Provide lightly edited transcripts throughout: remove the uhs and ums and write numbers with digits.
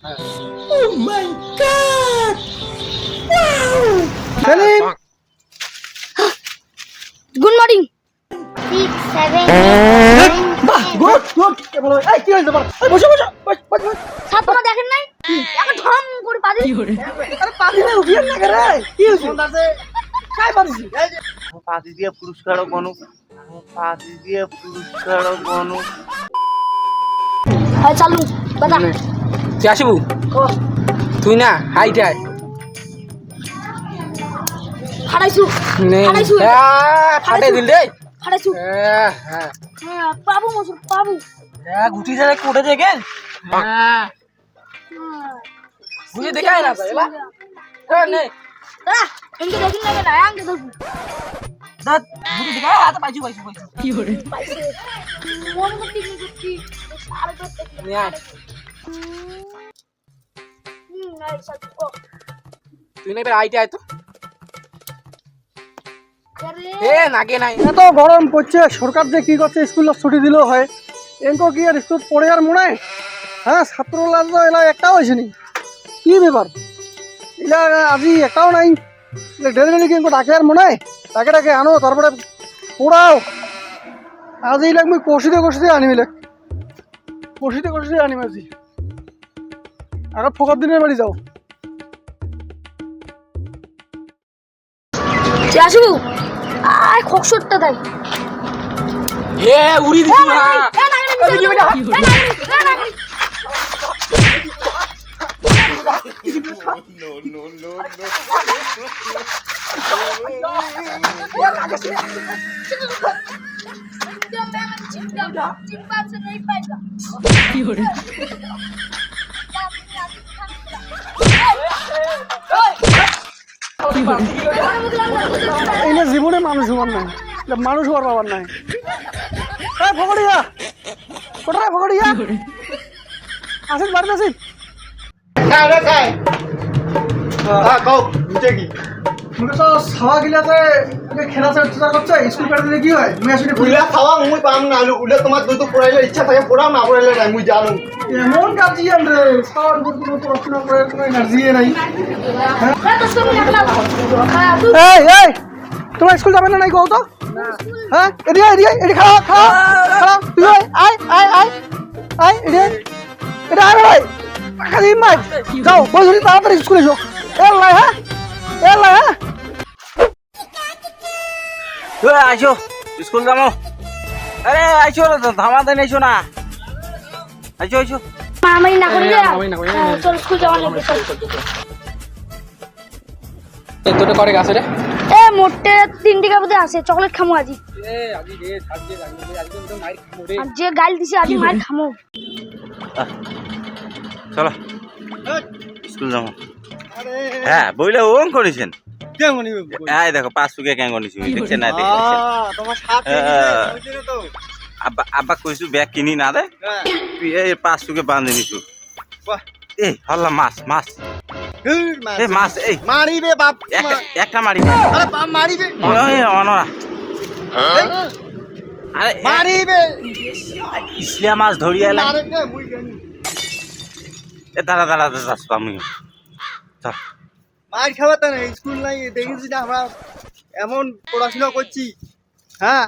Oh my god! Wow! Good morning. 6, 7, 8, 9, বাহ, good good. এবার এই কি হইছে? বসো বসো বস। ছাত্ররা দেখেন নাই? এখন ঢম করে পাদি। আরে পাদি না উঠিয়ে না করে। কি হইছে? কাই পাদিছি? পাতি দিয়ে পুরস্কারও বনু পাতি দিয়ে পুরস্কারও বনু হ্যাঁ চালু বাদা। তুই আসিবু তুই না হাইটাই হারাইছু হারাইছু ফাটে দিল রে হারাইছু। হ্যাঁ হ্যাঁ পাবো মসুর পাবো। গুটি যারা কোটে দেখেন হ্যাঁ গুটি দেখায় না এলা নে দাদা এনকে দেখুন না না আঙ্কে দেখুন দাদ গুটি দেখায় হাতে পাইছু কি করে মন করতে কি আর করতে নে আয় নাই সাথে তুই না এবার আইতে আয় তো আরে এ নাগে নাই এত গরম পড়ছে, সরকার যে কি করছে, স্কুল ছুটি দিলেও হয়। এনকো কি আর স্কুল পড়ে আর মনে হয়? হ্যাঁ, ছাত্ররা তো এলা একটাও হয়েছে নি। কি ব্যাপার? এলা আজি একটাও নাই। ডেলি ডেলি কিন্তু ডাকে আর মনে হয়? ডাকে আনো, তারপরে পড়াও। আজি এলাক মুই কষিতে আনিম এলাক। কষিতে আনিম আজি। আগত ফকর দিনের বাড়ি যাও। আসু আয় খকসরটা দেয় এ উড়ি দিছি না এনে জীবনে মানুষ হবার নাই, মানুষ হবার পাবার নাই। ফকড়িয়া কোথায় ফকড়িয়া আসিস বাড়িতে আসিস। ছাওয়া গিলাতে খেলা চেষ্টা করছে, স্কুল পেটে দিলে কি হয়? মুই আসলে উল্লা খাওয়া মুই পাম না উল্লে তোমার দুটো পড়াইলে ইচ্ছা থাকে পড়াও না পড়াইলে নাই মুই জানো এমন গার্জিয়ান রে, ছাওয়ার উপর কোনো পড়াশোনা করার কোনো এনার্জি নাই। এই তোমার স্কুল যাবে না নাই কও তো? হ্যাঁ এডি খাড়া তুই আয় এটা আয় ভাই টাকা দিন ভাই, যাও বসে তাড়াতাড়ি স্কুলে এসো। এলাই হ্যাঁ আইসো স্কুল যাবো আরে আইসো ধামাতে নেইছো না আইসো মামাই না করি চল স্কুল যাওয়া লাগবে চল। তোটা করে গেছে রে এ মোটে 3 টাকা বুঝে আছে চকলেট খামু আজি। এ আজি রে থাকবে আজি তো মাইর খামো রে আর যে গাল দিছে আজি মার খামু। চলো স্কুল যাবো হ্যাঁ বইলে ওং করেছেন এই দেখো 5 সুকে কেন করেছি দেখছেন না তোমার সাপ তো আব্বা কইছু ব্যাগ কিনি না দে এই 5 সুকে বাঁধে নিছু এই হল্লা মাছ এই মাছ এই মারিবে বাপ একটা মারিবে আরে বাপ মারিবে ওই অনরা আরে মারিবে ইসলিয়া মাছ ধরি এলাম আরে মুই জানি এ দাঁড়া যাস আমি চল মার খাওয়াতে না স্কুল নাই দেখেছি না আমরা এমন পড়াশোনা করছি হ্যাঁ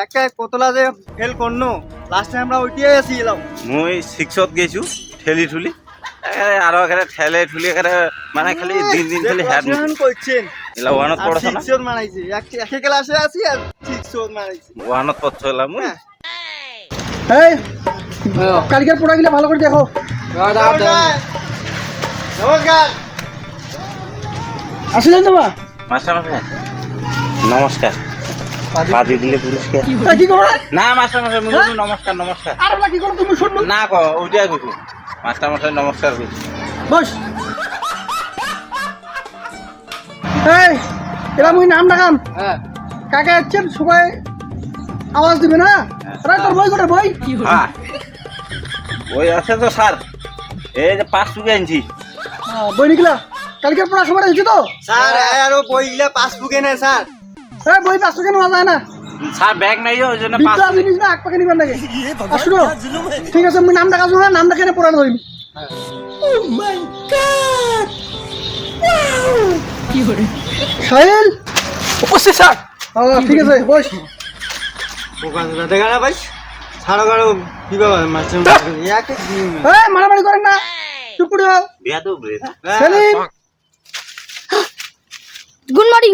একটা কতলা যে ফেল করনো লাস্টে আমরা ওইটাই আসি এলাম মুই 6ত গেছু ঠেলি ঠুলি আরো এখানে ঠেলে ঠুলি এখানে মানে খালি দিন খালি হ্যাড করছেন এলা ওয়ানত পড়ছ না 6ত মারাইছে এক ক্লাসে আছি আর 6ত মারাইছে ওয়ানত পড়ছ এলা মুই এই কালকের পড়া গিলা ভালো করে দেখো। নমস্কার আসলেন তোমার মাস্টার মশাই নমস্কার পাদি দিলে পুরস্কার কি করো? না মাস্টার মশাই মুই বলছি নমস্কার আর কি করো তুমি শুনবো না ক ওইটাই কইছো মাস্টার মশাই নমস্কার কইছো বস। এই এরা মুই নাম ডাকাম হ্যাঁ কাকে আছেন সবাই আওয়াজ দিবে না? আরে তোর বই করে বই হ্যাঁ ওই আছে তো স্যার এই যে 5 সুকে আনছি বই নিকলা কালকের পড়া সবার হয়েছে তো? স্যার আরো বইগুলা পাসবুকে না স্যার হ্যাঁ বই 500 কেন যায় না? স্যার ব্যাগ নাই ওই জন্য 5 বিদ্যা জিনিস না এক পাকে নিবেন নাকি? শুনো ঠিক আছে মুই নাম ডাকা শুনো নাম ডাকে পড়ানো ধরিম সাহিল উপস্থিত স্যার। ঠিক আছে বস। বোকা চোদা দেখা না ভাই ছাড়ো গাড়ো কি বাবা মাস্টার ইয়াকে মারামারি করেন না, চুপ করে যাও। বিয়া তো রে সেলিম গুড মর্নিং।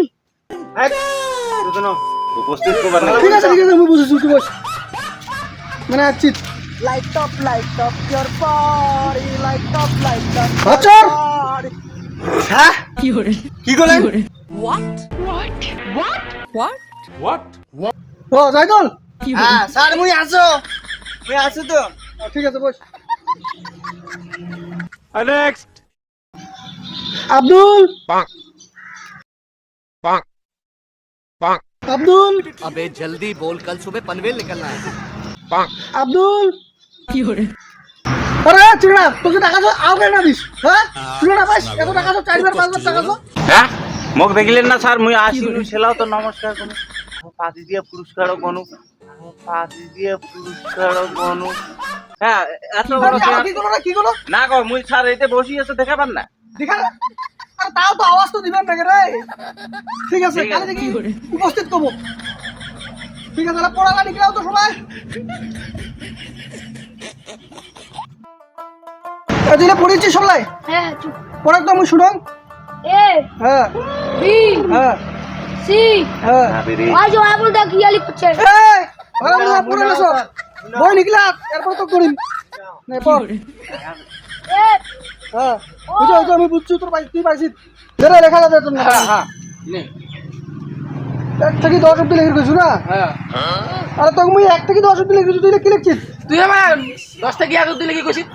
উপস্থিত করবার না ঠিক আছে আমি বুঝেছি, তুই বস। মানে আছি light off your body, light off আচ্ছা হ্যাঁ কি করলেন ও যাই চল। হ্যাঁ স্যার মুই আছো তো ঠিক আছে বস। আব্দুল আব্দুল अबे जल्दी बोल, कल सुबह पनवेल निकलना है। আব্দুল আরে চিড়া তোকে টাকা তো আগে না দিস, হ্যাঁ তুই না পাস এত টাকা তো 4বার 5বার টাকা তো। হ্যাঁ মোক দেখিলেন না স্যার মুই আসিলু ছেলাও তো নমস্কার কোন পাতি দিয়ে পুরস্কারও কোন পাতি দিয়ে পুরস্কারও কোন হ্যাঁ এত বড় কি করো না গো মুই স্যার এইতে বসি আছে দেখাবার না দেখা আর তাও তো আওয়াজ তো দিবেন না রে। ঠিক আছে কালে দেখি উপস্থিত করব। ঠিক আছে তাহলে পড়ালা নিকলাও তো সবাই। এদিকে পড়েছি সবাই হ্যাঁ চুপ। পড়া তো আমি শুনো। এ হ্যাঁ বি হ্যাঁ সি হ্যাঁ আজ जो है बोलता कि लिख कुछ है। এই ভালো না পড়ে না সব বই নিকলা এরপর তো করিম নে পড়। ए হ্যাঁ বুঝো আমি বুঝছি তোর ভাই তুই পাইছিস যেটা লেখা আছে তোর না। হ্যাঁ নে 1 থেকে 10 অবধি লিখে গেছিস না। হ্যাঁ আরে তোকে মুই 1 থেকে 10 অবধি লিখে গেছিস, তুই কি লিখছিস? তুই আমার 10 থেকে 1 অবধি লিখে কইছিস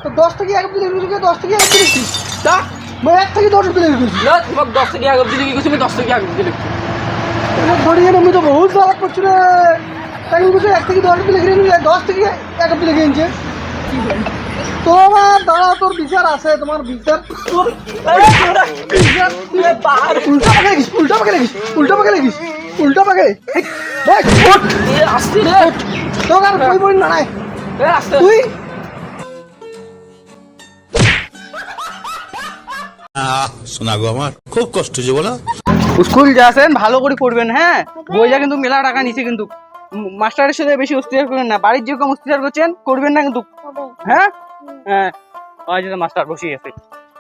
তো 10 থেকে 1 অবধি লিখে গেছিস, 10 থেকে 1 অবধি লিখছিস। তা মই 1 থেকে 10 অবধি লিখে গেছিস। না তোমাক 10 থেকে 1 অবধি লিখে কইছিস, আমি 10 থেকে 1 অবধি লিখছি। এটা ধরিয়ে আমি তো বহুত ভালো করছি রে। তাই আমি বলছি 1 থেকে 10 অবধি লিখে নিয়ে 10 থেকে 1 অবধি লিখে নিয়েছে। তোমার দাঁড়া তোর বিচার আছে, তোমার বিচার তোর বিচার তুই পাহাড় উল্টা পাকে লিখিস, উল্টা পাকে লিখিস, উল্টা পাকে লিখিস, উল্টা পাকে দেখ উঠ এ আস্তে রে, তোর আর কই বই না নাই এ আস্তে। তুই শোনা গো আমার খুব কষ্ট হচ্ছে বলো। স্কুল যাচ্ছেন ভালো করে পড়বেন, হ্যাঁ বইটা কিন্তু মেলা টাকা নিচে, কিন্তু মাস্টারের সাথে বেশি অত্যাচার করবেন না, বাড়ির যেরকম অত্যাচার করছেন করবেন না কিন্তু, হ্যাঁ হ্যাঁ ওই যে মাস্টার বসে আছে,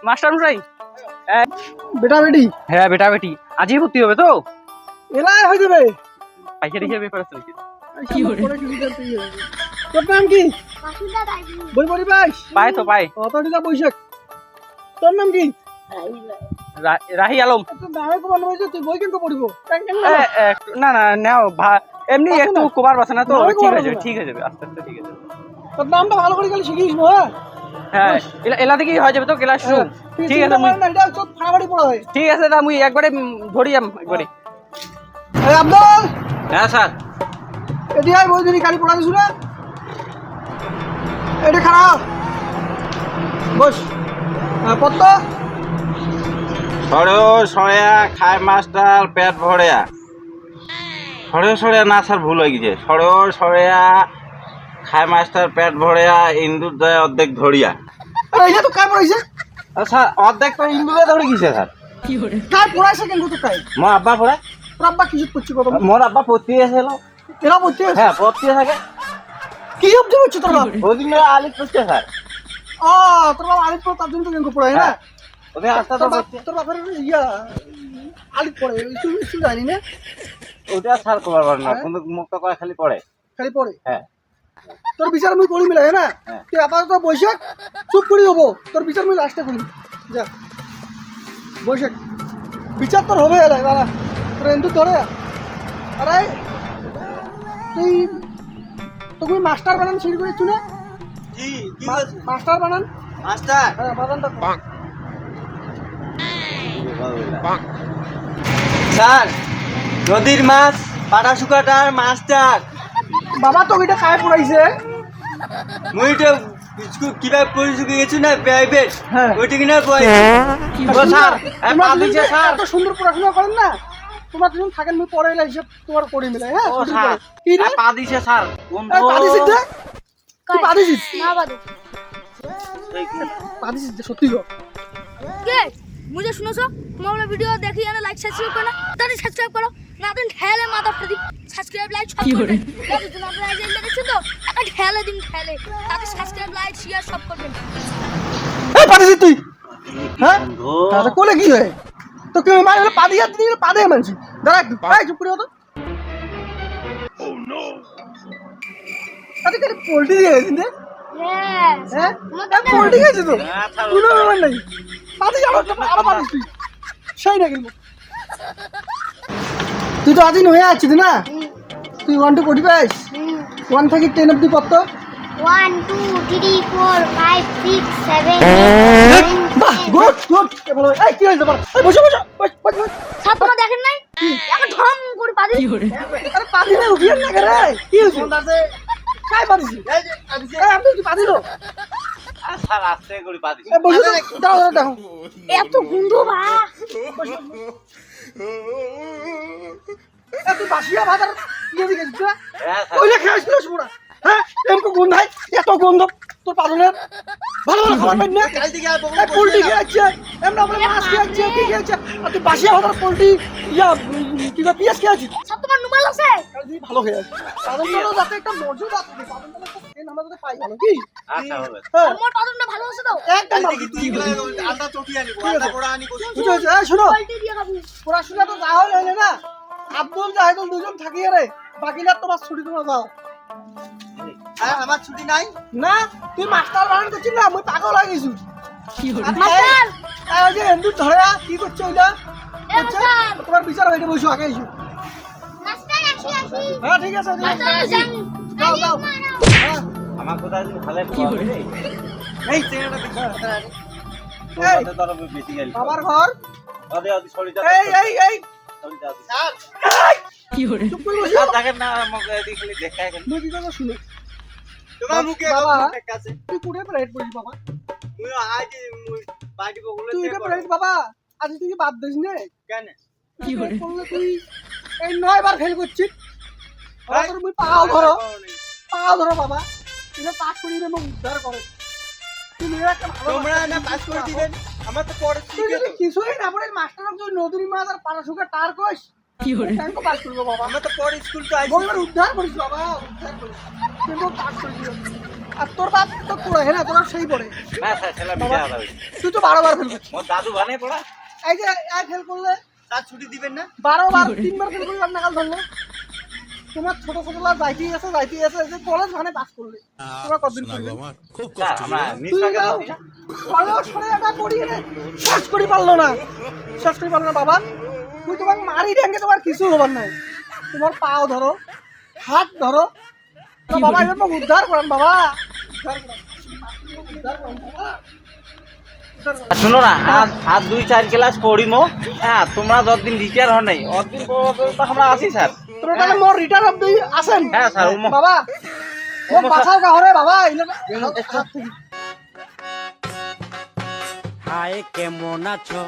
মাস্টার মশাই বেটা বেটি হ্যাঁ বেটা বেটি আজই ভর্তি হবে তো, এলাই হয়ে যাবে। পাইকারি হিসেবে ব্যাপার আছে নাকি? তোর নাম কি? मासूदा दादी বই পড়ি পাইস? পায় তো পায়। কত টাকা বৈশাখ? তোর নাম কি? রাহি আলম। দাঁড়ায় কমানো হয়েছে, তুই বই কিন্তু পড়িব। না না নাও এমনি আছে একটু না? কবার বাসে না তো, নামে ঠিক কবার আছে বাসে না? ঠিক আছে আস্তে আস্তে ঠিক আছে। তোর নামটা ভালো করে গেলে শিখিস না, হ্যাঁ? হ্যাঁ এলা থেকেই হয়ে যাবে তো ক্লাস শুরু। ঠিক আছে এটা তোর ফাড়াবাড়ি পড়া হয়। ঠিক আছে তা মুই একবারে ধরি একবারে। এই আব্দুল হ্যাঁ স্যার এটি আয় বই দিনি গাড়ি পড়া দিছু না? এটা খারাপ বস পত্ত সরেও সরেয়া খায় মাস্টার পেট ভরেয়া সরেও সরেয়া না স্যার ভুল হয়ে গেছে, সরেও সরেয়া খায় মাস্টার পেট ভরেয়া ইন্দুর দেয় অর্ধেক ধরিয়া। আরে এটা তো কার পড়াইছে? স্যার অর্ধেক তো ইন্দুরে ধরে গেছে স্যার। কার পড়াইছে কেন তো কাই? মোর আব্বা পড়ে, তোর আব্বা কিছু করছি কত? মোর আব্বা পড়তে এসেছিল। এরা পড়তে আছে? হ্যাঁ পড়তে থাকে কি অবধি হচ্ছে তোর বাপ? ওদিন আলিফ পড়ছে স্যার, তোর বাবা আলিফ পড়ে তার জন্য তো কেন পড়ায় না? ওদের আস্তে তো পড়ছে তোর বাপের ইয়া আলিফ পড়ে স্কুল যায়নি না? ওটা স্যার কবার পারে না, কিন্তু মুক্ত করে খালি পড়ে। খালি পড়ে? হ্যাঁ তোর বিচার আমি করি মিলাই না? হ্যাঁ। তুই আপাতত বৈশাখ চুপ করে হবো, তোর বিচার আমি লাস্টে করি। যা বৈশাখ বিচার তোর হবে এলাই বাবা, তোর এন্দু ধরে। আরে তুই তুমি মাস্টার বানান শুরু করেছো না? কি কি বলছিস মাস্টার বানান? মাস্টার হ্যাঁ বানানটা কর। স্যার নদীর মাছ পাটা শুকাটার মাস্টার বাবা তো ওইটা কায় পড়াইছে? মুই তো স্কুল কিভাবে পড়ে গেছি না প্রাইভেট হ্যাঁ। ওইটা কিনা পড়ে ও স্যার তোমরা পা দুজন দিছে যে স্যার। এত সুন্দর পড়াশোনা করেন না, তোমার দুজন থাকেন আমি পড়ে এলাই হিসেব তোমার করি মিলাই। হ্যাঁ ও ছুটির স্যার পরে। কি রে পা দিছে স্যার, বন্ধু এই পা দিছিস রে? তুই পা দিছিস? ना बादू পারিস সত্যি গো কে मुझे सुनो सो तुम्हारा वीडियो देखिए ना लाइक सब्सक्राइब करना तभी सब्सक्राइब करो ना तो ठेले माता प्रति सब्सक्राइब लाइक सब करना तभी तुम्हारा आइडिया लेके तो একটা ठेले दिन ठेले तभी सब्सक्राइब लाइक शेयर सब করবেন এই পারিস তুই হ্যাঁ তাহলে কোলে কি হয় তো কেউ মারে পা দিয়ে দিলে পা দিয়ে মানছি দাঁড়া একটু এই চুপ করে তো ও নো আরে কে পোল্ট্রি দিয়ে গেছিস রে यस হ্যাঁ পোল্ট্রি গেছিস তো কোনো ব্যাপার নাই পা দিয়ে আবার পারিস তুই সেই না কিন্তু তুই তো আদিন হয়ে আছিস না তুই 1 টু 45 1 থেকে 10 অবধি কত 1 2 3 4 5 6 7 বাহ গুড গুড বলো এই কি হইছে বল এই বসো বসো বস বস বস। সব তোমরা দেখেন নাই এখন ঢম করে পাদি আরে পাদি না উঠিয়ে না করে কি হইছে কাই পারিস এই আপনি কি পাদিলো স্যার আস্তে করে পাতি এই বসো দাও দাও দাও এত গন্ধ বা এত বাসিয়া ভাতার দিয়ে গেছিস না হ্যাঁ স্যার ওইলে খাইছিস পুরা হ্যাঁ এমন গন্ধ হয় এত গন্ধ তোর পাদনের ভালো ভালো খাবার পাই না কাল থেকে আর বকবক এই পোল্ট্রি খেয়েছে এমন আমরা মাছ খেয়েছে কি খেয়েছে আর তুই বাসিয়া ভাতার পোল্ট্রি ইয়া কি বা পিয়াজ খেয়েছিস সব তোমার নুমাল আছে কালজি ভালো খেয়ে আছে পাদনটা যাতে একটা মজুদ আছে পাদনটা একটা আমরা যাতে পাই ভালো কি আচ্ছা হবে হ্যাঁ আমার পাদনটা ভালো আছে তো একদম কাল থেকে তুই আটা চটি আনিব আটা বড়া আনি করছিস বুঝছো এই শোনো পাল্টি দিয়ে খাবো পড়াশোনা তো যা হইলে না আব্দুল জাহিদুল দুজন থাকি রে বাকিরা তোমার ছুটি তোমরা যাও হ্যাঁ আমার ছুটি নাই না তুই মাস্টার বানান করছিস না আমি পাগল হয়ে গেছি মাস্টার ওই যে হিন্দু ধরে কি করছো ওইটা এ মাস্টার তোমার বিচার হইতে বসো আগে এসো মাস্টার আসি আসি হ্যাঁ ঠিক আছে মাস্টার জানি যাও যাও হ্যাঁ আমার কোথায় দিন ভালো খাওয়াবে রে এই চেনাটা দেখি এই তোদের তরফে বেশি গেল বাবার ঘর ওদে ওদে সরি যা এই সরি যা স্যার চুপ করে বসো স্যার দেখেন না আমাকে এদিকে খালি দেখায় কেন মুই কি কথা শুনো তোমার মুখে বাবা। ঠিক আছে তুই কুড়ে প্রাইড পড়িস বাবা মুই আজ মুই পার্টি বগুলে তুই এটা প্রাইড বাবা আজ তুই কি বাদ দিস নে কেন করলে তুই এই 9 বার ফেল করছিস আর তোর মুই পাও ধরো বাবা এটা পাস করি রে মুখ উদ্ধার করে তুমি একটা ভালো তোমরা না পাস করে দিবেন আমার তো পরে তুই যদি কিছুই না পড়ে মাস্টার যদি নদীর মাছ আর পাড়া শুকা টার কইস কি হরে ট্যাঙ্ক পাস করবো বাবা আমরা তো পরে স্কুল তো আইছি বলবার উদ্ধার করিস বাবা উদ্ধার করিস কিন্তু পাস করে দিও আর তোর বাপ তো পড়ে হ্যাঁ তোর সেই পড়ে না স্যার ছেলে মিলে আদা তুই তো 12 বার ফেল করছিস মোর দাদু বানে পড়া এই যে এক ফেল করলে তার ছুটি দিবেন না 12 বার 3 বার ফেল করলে নাগাল ধরলো তোমার ছোট ছোট লা যাইতেই আছে যে কলেজ মানে পাস করলে তোমরা কতদিন শোনা গো করবে আমার খুব স্যার কষ্ট আমরা মিস তুই লাগে যাও ভালো সরে এটা পড়িয়ে রে শেষ করি পারলো না বাবা তুই তোমার মারি ডেঙ্গে তোমার কিছু হবার নাই তোমার পাও ধরো হাত ধরো তো বাবা এরকম উদ্ধার করেন বাবা উদ্ধার করেন বাবা। শুনো না আজ 2-4 ক্লাস পড়িমো হ্যাঁ তোমরা যতদিন রিটায়ার হন নাই অতদিন পর্যন্ত আমরা আছি স্যার তোর তাহলে মোর রিটার্ন অফ দি আছেন হ্যাঁ স্যার বাবা ও বাঁচাও কাহরে বাবা ইলে হাত থেকে হায় কেমন আছো